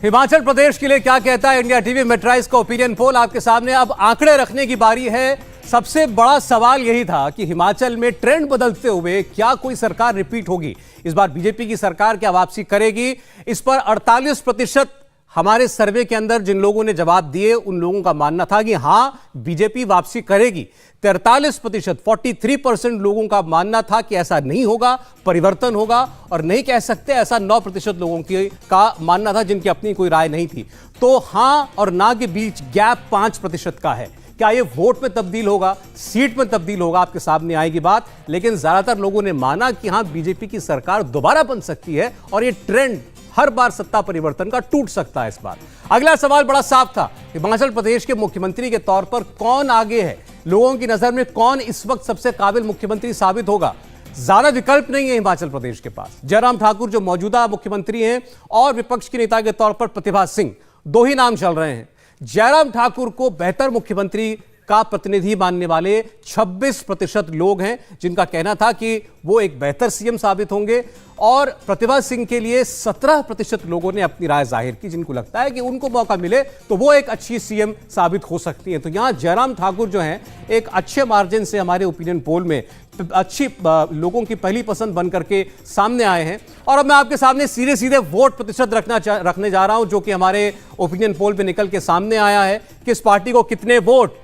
हिमाचल प्रदेश के लिए क्या कहता है इंडिया टीवी मेट्राइज का ओपिनियन पोल आपके सामने। अब आंकड़े रखने की बारी है। सबसे बड़ा सवाल यही था कि हिमाचल में ट्रेंड बदलते हुए क्या कोई सरकार रिपीट होगी। इस बार बीजेपी की सरकार क्या वापसी करेगी, इस पर 48% हमारे सर्वे के अंदर जिन लोगों ने जवाब दिए उन लोगों का मानना था कि हां बीजेपी वापसी करेगी। 43% 43% लोगों का मानना था कि ऐसा नहीं होगा, परिवर्तन होगा। और नहीं कह सकते ऐसा 9% लोगों का मानना था जिनकी अपनी कोई राय नहीं थी। तो हां और ना के बीच गैप 5% का है। क्या ये वोट में तब्दील होगा, सीट में तब्दील होगा, आपके सामने आएगी बात। लेकिन ज्यादातर लोगों ने माना कि हां बीजेपी की सरकार दोबारा बन सकती है और ये ट्रेंड हर बार सत्ता परिवर्तन का टूट सकता है। इस बार अगला सवाल बड़ा साफ था, हिमाचल प्रदेश के मुख्यमंत्री के तौर पर कौन आगे है, लोगों की नजर में कौन इस वक्त सबसे काबिल मुख्यमंत्री साबित होगा। ज्यादा विकल्प नहीं है हिमाचल प्रदेश के पास। जयराम ठाकुर जो मौजूदा मुख्यमंत्री हैं और विपक्ष के नेता के तौर पर प्रतिभा सिंह, दो ही नाम चल रहे हैं। जयराम ठाकुर को बेहतर मुख्यमंत्री का प्रतिनिधि मानने वाले 26% लोग हैं जिनका कहना था कि वो एक बेहतर सीएम साबित होंगे। और प्रतिभा सिंह के लिए 17% लोगों ने अपनी राय जाहिर की, जिनको लगता है कि उनको मौका मिले तो वो एक अच्छी सीएम साबित हो सकती है। तो यहां जयराम ठाकुर जो हैं एक अच्छे मार्जिन से हमारे ओपिनियन पोल में अच्छी लोगों की पहली पसंद बन करके सामने आए हैं। और अब मैं आपके सामने सीधे सीधे वोट प्रतिशत रखने जा रहा हूं जो कि हमारे ओपिनियन पोल पे निकल के सामने आया है। किस पार्टी को कितने वोट,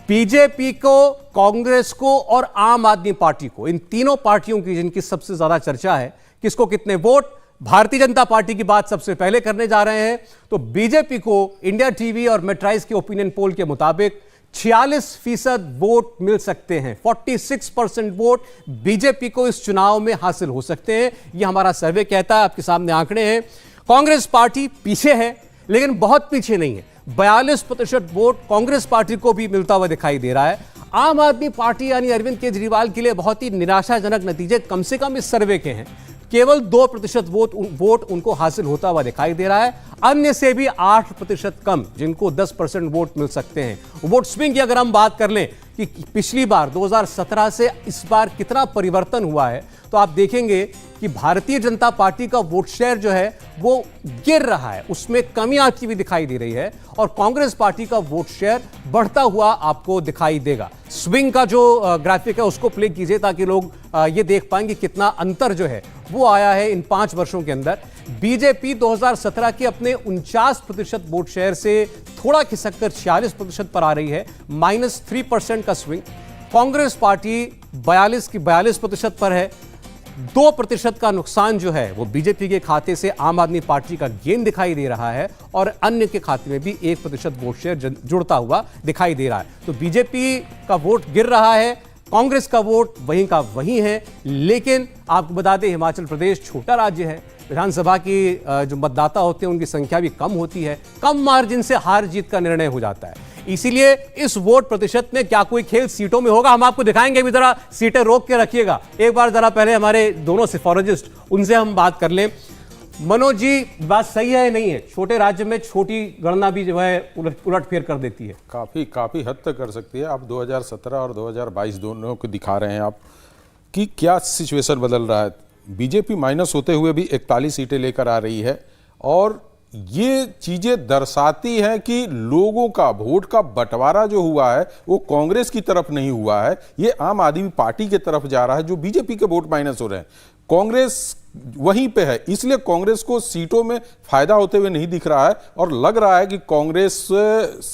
बीजेपी को, कांग्रेस को और आम आदमी पार्टी को, इन तीनों पार्टियों की जिनकी सबसे ज्यादा चर्चा है, किसको कितने वोट। भारतीय जनता पार्टी की बात सबसे पहले करने जा रहे हैं। तो बीजेपी को इंडिया टीवी और मेट्राइज के ओपिनियन पोल के मुताबिक 46% वोट मिल सकते हैं। 46% वोट बीजेपी को इस चुनाव में हासिल हो सकते हैं, यह हमारा सर्वे कहता है। आपके सामने आंकड़े हैं। कांग्रेस पार्टी पीछे है लेकिन बहुत पीछे नहीं है। 42% वोट कांग्रेस पार्टी को भी मिलता हुआ दिखाई दे रहा है। आम आदमी पार्टी यानी अरविंद केजरीवाल के लिए बहुत ही निराशाजनक नतीजे कम से कम इस सर्वे के हैं। केवल 2% वोट उनको हासिल होता हुआ दिखाई दे रहा है। अन्य से भी 8% कम, जिनको 10% वोट मिल सकते हैं। वोट स्विंग की अगर हम बात कर लें कि पिछली बार 2017 से इस बार कितना परिवर्तन हुआ है, तो आप देखेंगे कि भारतीय जनता पार्टी का वोट शेयर जो है वो गिर रहा है, उसमें कमी आती हुई दिखाई दे रही है। और कांग्रेस पार्टी का वोट शेयर बढ़ता हुआ आपको दिखाई देगा। स्विंग का जो ग्राफिक है उसको प्ले कीजिए ताकि लोग ये देख पाएंगे कितना अंतर जो है वो आया है इन 5 वर्षों के अंदर। बीजेपी 2017 के अपने 49% वोट शेयर से थोड़ा खिसककर 46% पर आ रही है, -3% का स्विंग। कांग्रेस पार्टी 42% पर है। 2% का नुकसान जो है वो बीजेपी के खाते से आम आदमी पार्टी का गेन दिखाई दे रहा है और अन्य के खाते में भी 1% वोट शेयर जुड़ता हुआ दिखाई दे रहा है। तो बीजेपी का वोट गिर रहा है, कांग्रेस का वोट वहीं का वहीं है। लेकिन आपको बता दें हिमाचल प्रदेश छोटा राज्य है, विधानसभा की जो मतदाता होते हैं उनकी संख्या भी कम होती है, कम मार्जिन से हार जीत का निर्णय हो जाता है। इसीलिए इस वोट प्रतिशत में क्या कोई खेल सीटों में होगा, हम आपको दिखाएंगे। अभी जरा सीटें रोक के रखिएगा। एक बार जरा पहले हमारे दोनों सिफोरोजिस्ट उनसे हम बात कर लें। मनोज जी, बात सही है नहीं है, छोटे राज्य में छोटी गणना भी जो है उलट फेर कर देती है। काफी हद तक कर सकती है। आप 2017 और 2022 दोनों को दिखा रहे हैं आप कि क्या सिचुएशन बदल रहा है। बीजेपी माइनस होते हुए भी 41 सीटें लेकर आ रही है और ये चीजें दर्शाती हैं कि लोगों का वोट का बंटवारा जो हुआ है वो कांग्रेस की तरफ नहीं हुआ है, ये आम आदमी पार्टी की तरफ जा रहा है। जो बीजेपी के वोट माइनस हो रहे हैं, कांग्रेस वहीं पे है, इसलिए कांग्रेस को सीटों में फायदा होते हुए नहीं दिख रहा है। और लग रहा है कि कांग्रेस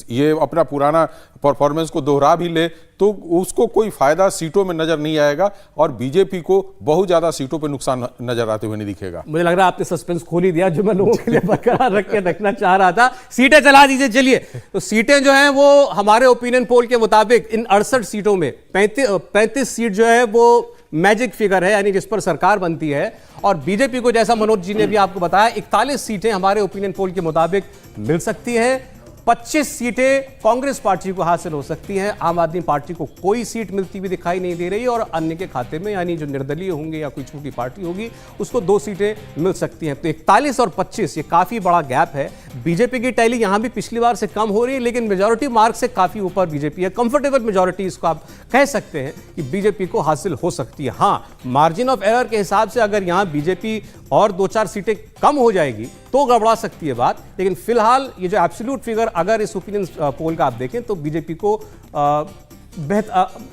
ये अपना पुराना परफॉर्मेंस को दोहरा भी ले तो उसको कोई फायदा सीटों में नजर नहीं आएगा और बीजेपी को बहुत ज्यादा सीटों पे नुकसान नजर आते हुए नहीं दिखेगा। मुझे लग रहा है आपने सस्पेंस खोल ही दिया जो मैं लोगों के लिए बरकरार रखना चाह रहा था। सीटें चला दीजिए। चलिए, तो सीटें जो हैं वो हमारे ओपिनियन पोल के मुताबिक इन 68 सीटों में 35 सीट जो है वो मैजिक फिगर है, यानी जिस पर सरकार बनती है। और बीजेपी को, जैसा मनोज जी ने भी आपको बताया, 41 सीटें हमारे ओपिनियन पोल के मुताबिक मिल सकती हैं। 25 सीटें कांग्रेस पार्टी को हासिल हो सकती हैं। आम आदमी पार्टी को कोई सीट मिलती हुई दिखाई नहीं दे रही और अन्य के खाते में, यानी जो निर्दलीय होंगे या कोई छोटी पार्टी होगी, उसको 2 सीटें मिल सकती हैं। तो 41 और 25 ये काफी बड़ा गैप है। बीजेपी की टैली यहां भी पिछली बार से कम हो रही है, लेकिन मेजॉरिटी मार्क से काफी ऊपर बीजेपी है। कंफर्टेबल मेजॉरिटी इसको आप कह सकते हैं कि बीजेपी को हासिल हो सकती है। हां, मार्जिन ऑफ एरर के हिसाब से अगर यहां बीजेपी और 2-4 सीटें कम हो जाएगी तो गड़बड़ा सकती है बात, लेकिन फिलहाल ये जो एब्सोल्यूट फिगर अगर इस ओपिनियन पोल का आप देखें तो बीजेपी को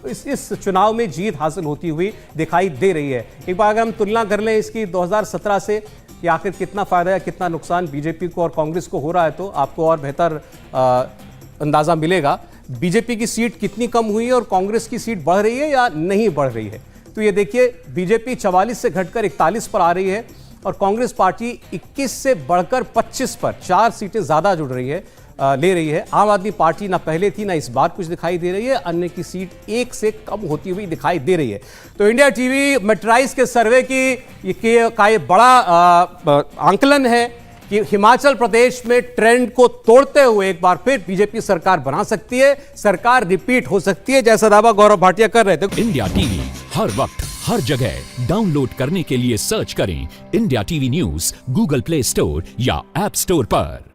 इस चुनाव में जीत हासिल होती हुई दिखाई दे रही है। एक बार अगर हम तुलना कर लें इसकी 2017 से कि आखिर कितना फायदा या कितना नुकसान बीजेपी को और कांग्रेस को हो रहा है, तो आपको और बेहतर अंदाजा मिलेगा। बीजेपी की सीट कितनी कम हुई है और कांग्रेस की सीट बढ़ रही है या नहीं बढ़ रही है। तो ये देखिए, बीजेपी 44 से घटकर 41 पर आ रही है और कांग्रेस पार्टी 21 से बढ़कर 25 पर 4 सीटें ज्यादा जुड़ रही है, ले रही है। आम आदमी पार्टी ना पहले थी ना इस बार कुछ दिखाई दे रही है, अन्य की सीट 1 से कम होती हुई दिखाई दे रही है। तो इंडिया टीवी मेट्राइज के सर्वे का ये बड़ा आंकलन है कि हिमाचल प्रदेश में ट्रेंड को तोड़ते हुए एक बार फिर बीजेपी सरकार बना सकती है, सरकार रिपीट हो सकती है, जैसा दावा गौरव भाटिया कर रहे थे। इंडिया टीवी हर वक्त हर जगह डाउनलोड करने के लिए सर्च करें India TV news Google play store या ऐप स्टोर पर।